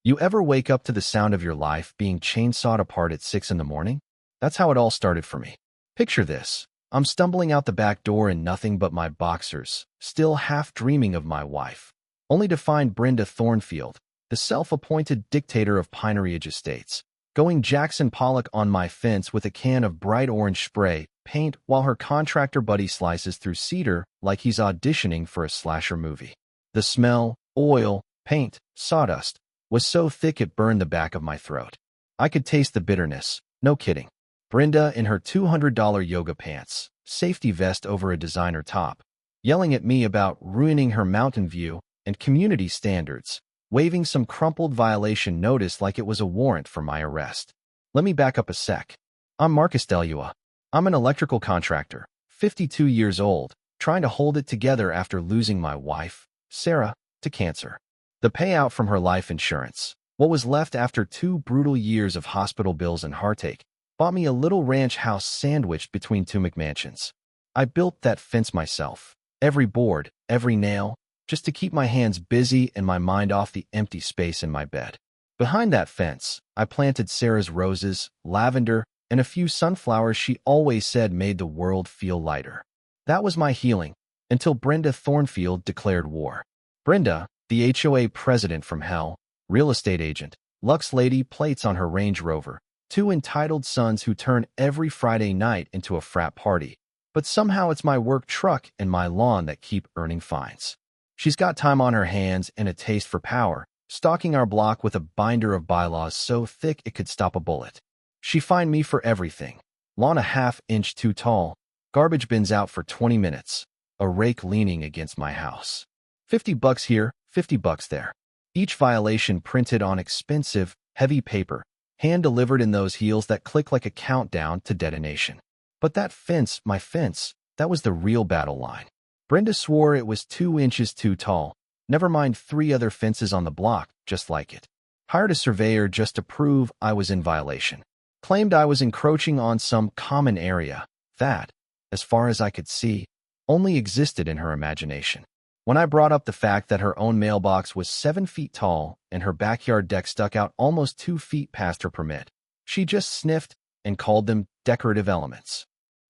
You ever wake up to the sound of your life being chainsawed apart at 6 in the morning? That's how it all started for me. Picture this. I'm stumbling out the back door in nothing but my boxers, still half dreaming of my wife, only to find Brenda Thornfield, the self-appointed dictator of Pinery Estates, going Jackson Pollock on my fence with a can of bright orange spray paint while her contractor buddy slices through cedar like he's auditioning for a slasher movie. The smell, oil, paint, sawdust, was so thick it burned the back of my throat. I could taste the bitterness, no kidding. Brenda in her $200 yoga pants, safety vest over a designer top, yelling at me about ruining her mountain view and community standards, waving some crumpled violation notice like it was a warrant for my arrest. Let me back up a sec. I'm Marcus Delua. I'm an electrical contractor, 52 years old, trying to hold it together after losing my wife, Sarah, to cancer. The payout from her life insurance, what was left after 2 brutal years of hospital bills and heartache, bought me a little ranch house sandwiched between 2 McMansions. I built that fence myself, every board, every nail, just to keep my hands busy and my mind off the empty space in my bed. Behind that fence, I planted Sarah's roses, lavender, and a few sunflowers she always said made the world feel lighter. That was my healing, until Brenda Thornfield declared war. Brenda, the HOA president from hell, real estate agent, Lux Lady plates on her Range Rover, 2 entitled sons who turn every Friday night into a frat party. But somehow it's my work truck and my lawn that keep earning fines. She's got time on her hands and a taste for power, stalking our block with a binder of bylaws so thick it could stop a bullet. She fined me for everything. Lawn a half-inch too tall, garbage bins out for 20 minutes, a rake leaning against my house. $50 here, $50 there. Each violation printed on expensive, heavy paper, hand-delivered in those heels that click like a countdown to detonation. But that fence, my fence, that was the real battle line. Brenda swore it was 2 inches too tall, never mind 3 other fences on the block just like it. Hired a surveyor just to prove I was in violation. Claimed I was encroaching on some common area that, as far as I could see, only existed in her imagination. When I brought up the fact that her own mailbox was 7 feet tall and her backyard deck stuck out almost 2 feet past her permit, she just sniffed and called them decorative elements.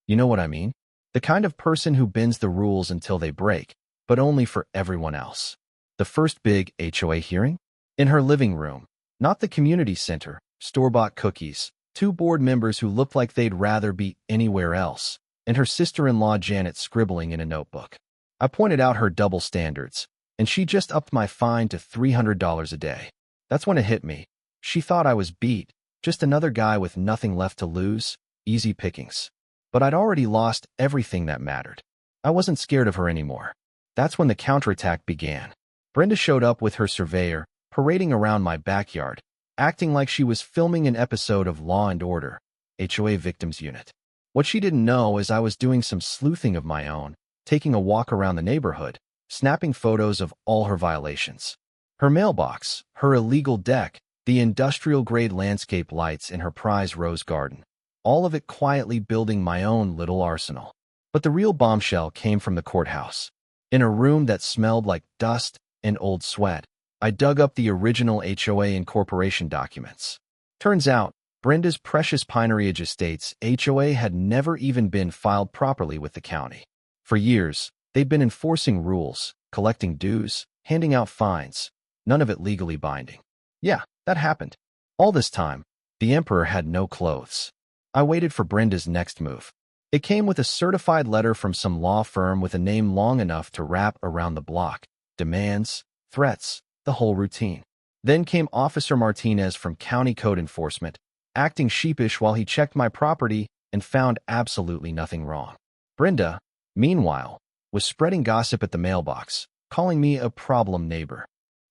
You know what I mean? The kind of person who bends the rules until they break, but only for everyone else. The first big HOA hearing? In her living room, not the community center, store-bought cookies, 2 board members who looked like they'd rather be anywhere else, and her sister-in-law Janet scribbling in a notebook. I pointed out her double standards, and she just upped my fine to $300 a day. That's when it hit me. She thought I was beat, just another guy with nothing left to lose, easy pickings. But I'd already lost everything that mattered. I wasn't scared of her anymore. That's when the counterattack began. Brenda showed up with her surveyor, parading around my backyard, acting like she was filming an episode of Law and Order, HOA Victims Unit. What she didn't know is I was doing some sleuthing of my own, taking a walk around the neighborhood, snapping photos of all her violations. Her mailbox, her illegal deck, the industrial-grade landscape lights in her prize rose garden. All of it quietly building my own little arsenal. But the real bombshell came from the courthouse. In a room that smelled like dust and old sweat, I dug up the original HOA incorporation documents. Turns out, Brenda's precious Pinery Estates HOA had never even been filed properly with the county. For years, they'd been enforcing rules, collecting dues, handing out fines, none of it legally binding. Yeah, that happened. All this time, the emperor had no clothes. I waited for Brenda's next move. It came with a certified letter from some law firm with a name long enough to wrap around the block. Demands, threats, the whole routine. Then came Officer Martinez from County Code Enforcement, acting sheepish while he checked my property and found absolutely nothing wrong. Brenda, meanwhile, was spreading gossip at the mailbox, calling me a problem neighbor.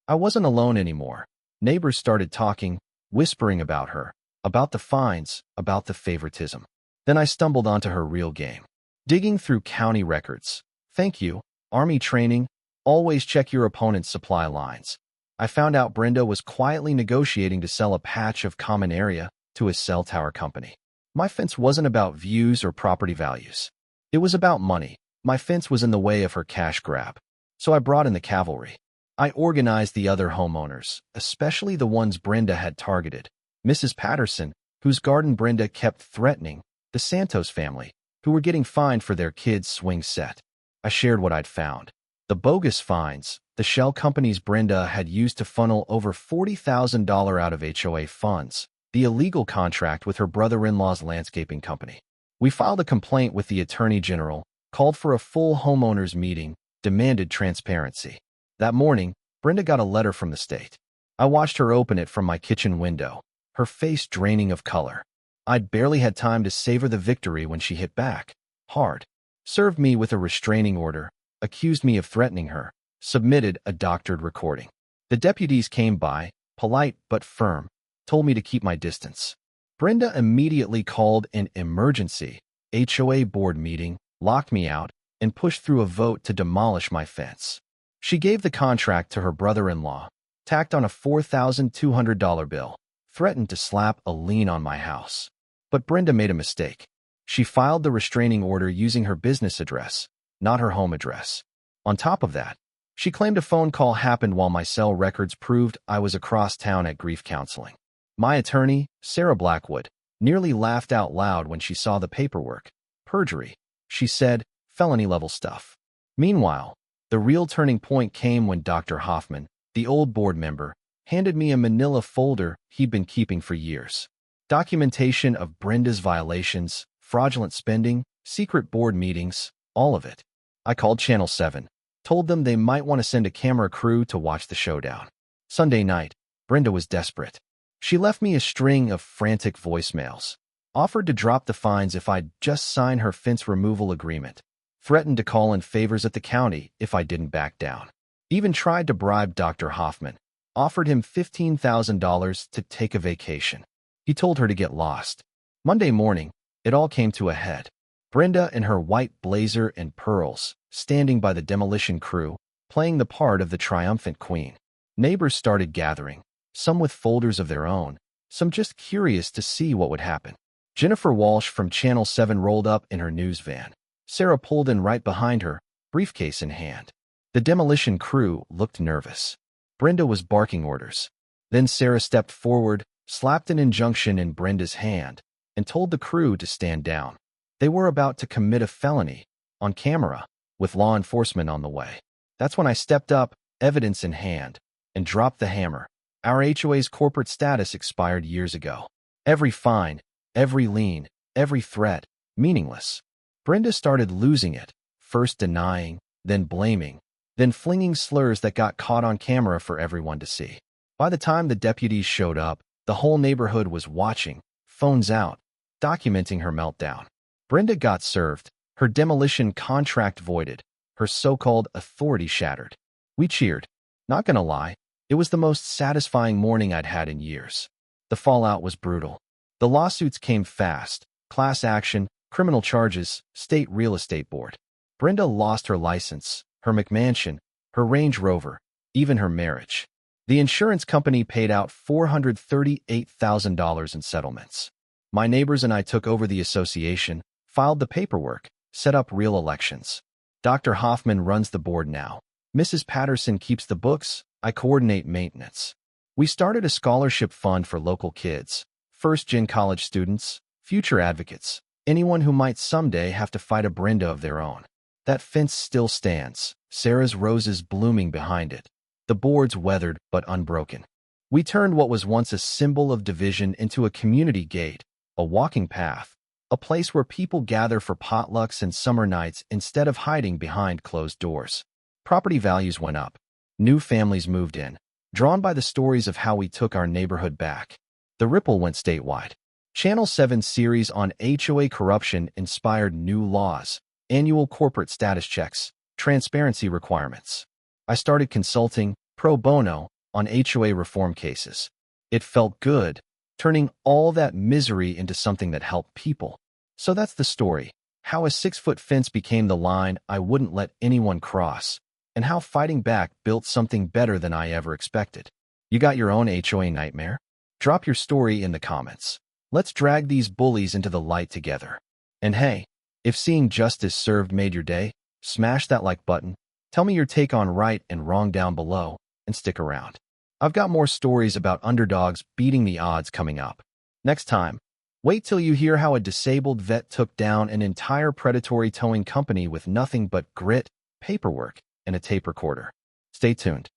I wasn't alone anymore. Neighbors started talking, whispering about her, about the fines, about the favoritism. Then I stumbled onto her real game. Digging through county records. Thank you, Army training, always check your opponent's supply lines. I found out Brenda was quietly negotiating to sell a patch of common area to a cell tower company. My fence wasn't about views or property values. It was about money. My fence was in the way of her cash grab. So I brought in the cavalry. I organized the other homeowners, especially the ones Brenda had targeted. Mrs. Patterson, whose garden Brenda kept threatening, the Santos family, who were getting fined for their kids' swing set. I shared what I'd found. The bogus fines, the shell companies Brenda had used to funnel over $40,000 out of HOA funds, the illegal contract with her brother-in-law's landscaping company. We filed a complaint with the Attorney General, called for a full homeowners meeting, demanded transparency. That morning, Brenda got a letter from the state. I watched her open it from my kitchen window, her face draining of color. I'd barely had time to savor the victory when she hit back, hard. Served me with a restraining order, accused me of threatening her, submitted a doctored recording. The deputies came by, polite but firm, told me to keep my distance. Brenda immediately called an emergency HOA board meeting, locked me out, and pushed through a vote to demolish my fence. She gave the contract to her brother-in-law, tacked on a $4,200 bill, threatened to slap a lien on my house. But Brenda made a mistake. She filed the restraining order using her business address, not her home address. On top of that, she claimed a phone call happened while my cell records proved I was across town at grief counseling. My attorney, Sarah Blackwood, nearly laughed out loud when she saw the paperwork. Perjury, she said, felony-level stuff. Meanwhile, the real turning point came when Dr. Hoffman, the old board member, handed me a manila folder he'd been keeping for years. Documentation of Brenda's violations, fraudulent spending, secret board meetings, all of it. I called Channel 7, told them they might want to send a camera crew to watch the showdown. Sunday night, Brenda was desperate. She left me a string of frantic voicemails, offered to drop the fines if I'd just sign her fence removal agreement, threatened to call in favors at the county if I didn't back down, even tried to bribe Dr. Hoffman, offered him $15,000 to take a vacation. He told her to get lost. Monday morning, it all came to a head. Brenda in her white blazer and pearls, standing by the demolition crew, playing the part of the triumphant queen. Neighbors started gathering, some with folders of their own, some just curious to see what would happen. Jennifer Walsh from Channel 7 rolled up in her news van. Sarah pulled in right behind her, briefcase in hand. The demolition crew looked nervous. Brenda was barking orders. Then Sarah stepped forward, slapped an injunction in Brenda's hand, and told the crew to stand down. They were about to commit a felony, on camera, with law enforcement on the way. That's when I stepped up, evidence in hand, and dropped the hammer. Our HOA's corporate status expired years ago. Every fine, every lien, every threat, meaningless. Brenda started losing it, first denying, then blaming, then flinging slurs that got caught on camera for everyone to see. By the time the deputies showed up, the whole neighborhood was watching, phones out, documenting her meltdown. Brenda got served, her demolition contract voided, her so-called authority shattered. We cheered. Not gonna lie, it was the most satisfying morning I'd had in years. The fallout was brutal. The lawsuits came fast, class action, criminal charges, state real estate board. Brenda lost her license, her McMansion, her Range Rover, even her marriage. The insurance company paid out $438,000 in settlements. My neighbors and I took over the association, filed the paperwork, set up real elections. Dr. Hoffman runs the board now. Mrs. Patterson keeps the books, I coordinate maintenance. We started a scholarship fund for local kids, first-gen college students, future advocates, anyone who might someday have to fight a Brenda of their own. That fence still stands, Sarah's roses blooming behind it. The board's weathered but unbroken. We turned what was once a symbol of division into a community gate, a walking path, a place where people gather for potlucks and summer nights instead of hiding behind closed doors. Property values went up. New families moved in, drawn by the stories of how we took our neighborhood back. The ripple went statewide. Channel 7's series on HOA corruption inspired new laws, annual corporate status checks, transparency requirements. I started consulting, pro bono, on HOA reform cases. It felt good, turning all that misery into something that helped people. So that's the story, how a 6-foot fence became the line I wouldn't let anyone cross, and how fighting back built something better than I ever expected. You got your own HOA nightmare? Drop your story in the comments. Let's drag these bullies into the light together. And hey, if seeing justice served made your day, smash that like button. Tell me your take on right and wrong down below. and stick around. I've got more stories about underdogs beating the odds coming up. Next time, wait till you hear how a disabled vet took down an entire predatory towing company with nothing but grit, paperwork, and a tape recorder. Stay tuned.